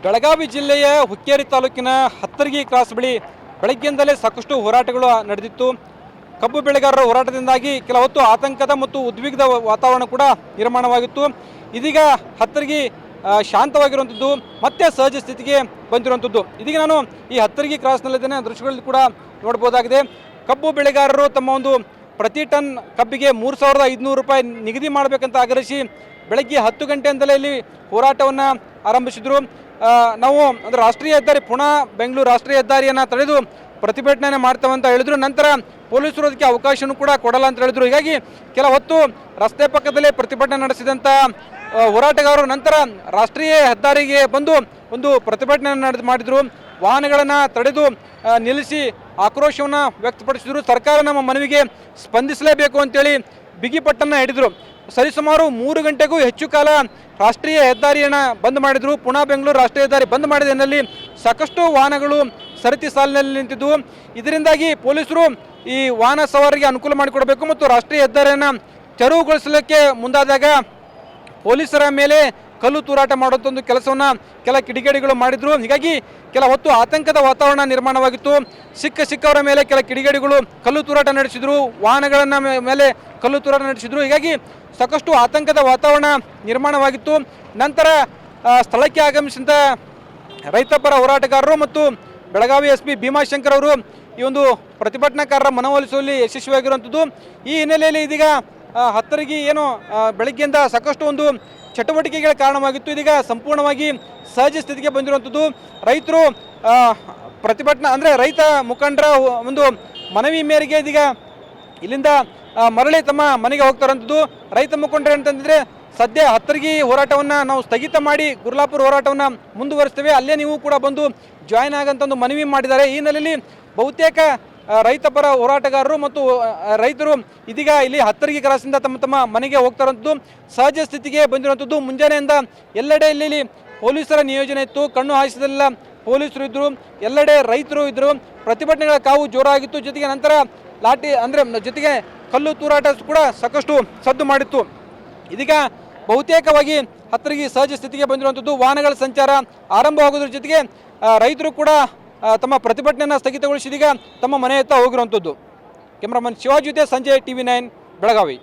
ಬೆಳಗಾವಿ ಜಿಲ್ಲೆಯ ಹುಕ್ಕೇರಿ ತಾಲೂಕಿನ ಹತ್ತರ್ಗಿ ಕ್ರಾಸ್ ಬಳಿ ಬೆಳಗ್ಗೆಯಿಂದಲೇ ಸಾಕಷ್ಟು ಹೋರಾಟಗಳು ನಡೆದಿತ್ತು. ಕಬ್ಬು ಬೆಳೆಗಾರರ ಹೋರಾಟದಿಂದಾಗಿ ಕೆಲ ಹೊತ್ತು ಆತಂಕದ ಮತ್ತು ಉದ್ವಿಗ್ನ ವಾತಾವರಣ ಕೂಡ ನಿರ್ಮಾಣವಾಗಿತ್ತು. ಇದೀಗ ಹತ್ತರ್ಗಿ ಶಾಂತವಾಗಿರುವಂಥದ್ದು, ಮತ್ತೆ ಸಹಜ ಸ್ಥಿತಿಗೆ ಬಂದಿರುವಂಥದ್ದು. ಇದೀಗ ನಾನು ಈ ಹತ್ತರ್ಗಿ ಕ್ರಾಸ್ನಲ್ಲಿದ್ದೇನೆ. ದೃಶ್ಯಗಳಲ್ಲಿ ಕೂಡ ನೋಡ್ಬೋದಾಗಿದೆ. ಕಬ್ಬು ಬೆಳೆಗಾರರು ತಮ್ಮ ಒಂದು ಪ್ರತಿ ಟನ್ ಕಬ್ಬಿಗೆ 3,500 ರೂಪಾಯಿ ನಿಗದಿ ಮಾಡಬೇಕಂತ ಆಗ್ರಹಿಸಿ ಬೆಳಗ್ಗೆ 10 ಗಂಟೆಯಿಂದಲೇ ಇಲ್ಲಿ ಹೋರಾಟವನ್ನು ಆರಂಭಿಸಿದರು. ನಾವು ಅಂದರೆ ರಾಷ್ಟ್ರೀಯ ಹೆದ್ದಾರಿ ಪುಣೆ ಬೆಂಗಳೂರು ರಾಷ್ಟ್ರೀಯ ಹೆದ್ದಾರಿಯನ್ನು ತಡೆದು ಪ್ರತಿಭಟನೆ ಮಾಡ್ತೇವೆ ಅಂತ ಹೇಳಿದ್ರು. ನಂತರ ಪೊಲೀಸರು ಅದಕ್ಕೆ ಅವಕಾಶನೂ ಕೂಡ ಕೊಡಲ್ಲ ಅಂತ ಹೇಳಿದ್ರು. ಹೀಗಾಗಿ ಕೆಲ ಹೊತ್ತು ರಸ್ತೆ ಪಕ್ಕದಲ್ಲೇ ಪ್ರತಿಭಟನೆ ನಡೆಸಿದಂಥ ಹೋರಾಟಗಾರರು ನಂತರ ರಾಷ್ಟ್ರೀಯ ಹೆದ್ದಾರಿಗೆ ಬಂದು ಒಂದು ಪ್ರತಿಭಟನೆ ಮಾಡಿದರು. ವಾಹನಗಳನ್ನು ತಡೆದು ನಿಲ್ಲಿಸಿ ಆಕ್ರೋಶವನ್ನು ವ್ಯಕ್ತಪಡಿಸಿದರು. ಸರ್ಕಾರ ನಮ್ಮ ಮನವಿಗೆ ಸ್ಪಂದಿಸಲೇಬೇಕು ಅಂತೇಳಿ ಬಿಗಿಪಟ್ಟನ್ನು ಹಿಡಿದರು. ಸರಿಸುಮಾರು 3 ಗಂಟೆಗೂ ಹೆಚ್ಚು ಕಾಲ ರಾಷ್ಟ್ರೀಯ ಹೆದ್ದಾರಿಯನ್ನು ಬಂದ್ ಮಾಡಿದರು. ಪುಣೆ ಬೆಂಗಳೂರು ರಾಷ್ಟ್ರೀಯ ಹೆದ್ದಾರಿ ಬಂದ್ ಮಾಡಿದ ಹಿನ್ನೆಲೆಯಲ್ಲಿ ಸಾಕಷ್ಟು ವಾಹನಗಳು ಸರತಿ ಸಾಲಿನಲ್ಲಿ ನಿಂತಿದ್ದವು. ಇದರಿಂದಾಗಿ ಪೊಲೀಸರು ಈ ವಾಹನ ಸವಾರರಿಗೆ ಅನುಕೂಲ ಮಾಡಿಕೊಡಬೇಕು ಮತ್ತು ರಾಷ್ಟ್ರೀಯ ಹೆದ್ದಾರಿಯನ್ನು ತೆರವುಗೊಳಿಸಲಿಕ್ಕೆ ಮುಂದಾದಾಗ ಪೊಲೀಸರ ಮೇಲೆ ಕಲ್ಲು ತೂರಾಟ ಮಾಡುವಂಥ ಒಂದು ಕೆಲಸವನ್ನು ಕೆಲ ಕಿಡಿಗೇಡಿಗಳು ಮಾಡಿದರು. ಹೀಗಾಗಿ ಕೆಲ ಹೊತ್ತು ಆತಂಕದ ವಾತಾವರಣ ನಿರ್ಮಾಣವಾಗಿತ್ತು. ಸಿಕ್ಕವರ ಮೇಲೆ ಕೆಲ ಕಿಡಿಗೇಡಿಗಳು ಕಲ್ಲು ತೂರಾಟ ನಡೆಸಿದರು, ವಾಹನಗಳನ್ನು ಮೇಲೆ ಕಲ್ಲು ತೂರಾಟ ನಡೆಸಿದರು. ಹೀಗಾಗಿ ಸಾಕಷ್ಟು ಆತಂಕದ ವಾತಾವರಣ ನಿರ್ಮಾಣವಾಗಿತ್ತು. ನಂತರ ಸ್ಥಳಕ್ಕೆ ಆಗಮಿಸಿದ ರೈತಪರ ಹೋರಾಟಗಾರರು ಮತ್ತು ಬೆಳಗಾವಿ SP ಭೀಮಾಶಂಕರ್ ಅವರು ಈ ಒಂದು ಪ್ರತಿಭಟನಾಕಾರರ ಮನವೊಲಿಸುವಲ್ಲಿ ಯಶಸ್ವಿಯಾಗಿರುವಂಥದ್ದು. ಈ ಹಿನ್ನೆಲೆಯಲ್ಲಿ ಇದೀಗ ಹತ್ತರ್ಗಿ ಏನು ಬೆಳಗ್ಗೆಯಿಂದ ಸಾಕಷ್ಟು ಒಂದು ಚಟುವಟಿಕೆಗಳ ಕಾರಣವಾಗಿತ್ತು. ಇದೀಗ ಸಂಪೂರ್ಣವಾಗಿ ಸಹಜ ಸ್ಥಿತಿಗೆ ಬಂದಿರುವಂಥದ್ದು. ರೈತರು ಪ್ರತಿಭಟನಾ ಅಂದರೆ ರೈತ ಮುಖಂಡರ ಒಂದು ಮನವಿ ಮೇರೆಗೆ ಇದೀಗ ಇಲ್ಲಿಂದ ಮರಳಿ ತಮ್ಮ ಮನೆಗೆ ಹೋಗ್ತಾರಂಥದ್ದು. ರೈತ ಮುಖಂಡರು ಅಂತಂದರೆ ಸದ್ಯ ಹತ್ತರ್ಗಿ ಹೋರಾಟವನ್ನು ನಾವು ಸ್ಥಗಿತ ಮಾಡಿ ಗುರ್ಲಾಪುರ ಹೋರಾಟವನ್ನು ಮುಂದುವರಿಸ್ತೇವೆ, ಅಲ್ಲೇ ನೀವು ಕೂಡ ಬಂದು ಜಾಯ್ನ್ ಆಗಂತ ಒಂದು ಮನವಿ ಮಾಡಿದ್ದಾರೆ. ಈ ಹಿನ್ನೆಲೆಯಲ್ಲಿ ಬಹುತೇಕ ರೈತಪರ ಹೋರಾಟಗಾರರು ಮತ್ತು ರೈತರು ಇದೀಗ ಇಲ್ಲಿ ಹತ್ತರ್ಗಿ ಕ್ರಾಸಿಂದ ತಮ್ಮ ಮನೆಗೆ ಹೋಗ್ತಾರಂಥದ್ದು. ಸಹಜ ಸ್ಥಿತಿಗೆ ಬಂದಿರುವಂಥದ್ದು. ಮುಂಜಾನೆಯಿಂದ ಎಲ್ಲೆಡೆ ಇಲ್ಲಿ ಪೊಲೀಸರ ನಿಯೋಜನೆ ಇತ್ತು. ಕಣ್ಣು ಹಾಯಿಸಿದೆಲ್ಲ ಪೊಲೀಸರು ಇದ್ದರು, ಎಲ್ಲೆಡೆ ರೈತರು ಇದ್ದರು. ಪ್ರತಿಭಟನೆಗಳ ಕಾವು ಜೋರಾಗಿತ್ತು. ಜೊತೆಗೆ ನಂತರ ಲಾಠಿ ಅಂದರೆ ಜೊತೆಗೆ ಕಲ್ಲು ತೂರಾಟ ಕೂಡ ಸಾಕಷ್ಟು ಸದ್ದು ಮಾಡಿತ್ತು. ಇದೀಗ ಬಹುತೇಕವಾಗಿ ಹತ್ತರ್ಗಿ ಸಹಜ ಸ್ಥಿತಿಗೆ ಬಂದಿರುವಂಥದ್ದು. ವಾಹನಗಳ ಸಂಚಾರ ಆರಂಭವಾಗೋದ್ರ ಜೊತೆಗೆ ರೈತರು ಕೂಡ ತಮ್ಮ ಪ್ರತಿಭಟನೆಯನ್ನು ಸ್ಥಗಿತಗೊಳಿಸಿದೀಗ ತಮ್ಮ ಮನೆಯತ್ತ ಹೋಗಿರುವಂಥದ್ದು. ಕ್ಯಾಮ್ರಾಮನ್ ಶಿವಾಜಿ ಜೊತೆ ಸಂಜಯ್ TV9 ಬೆಳಗಾವಿ.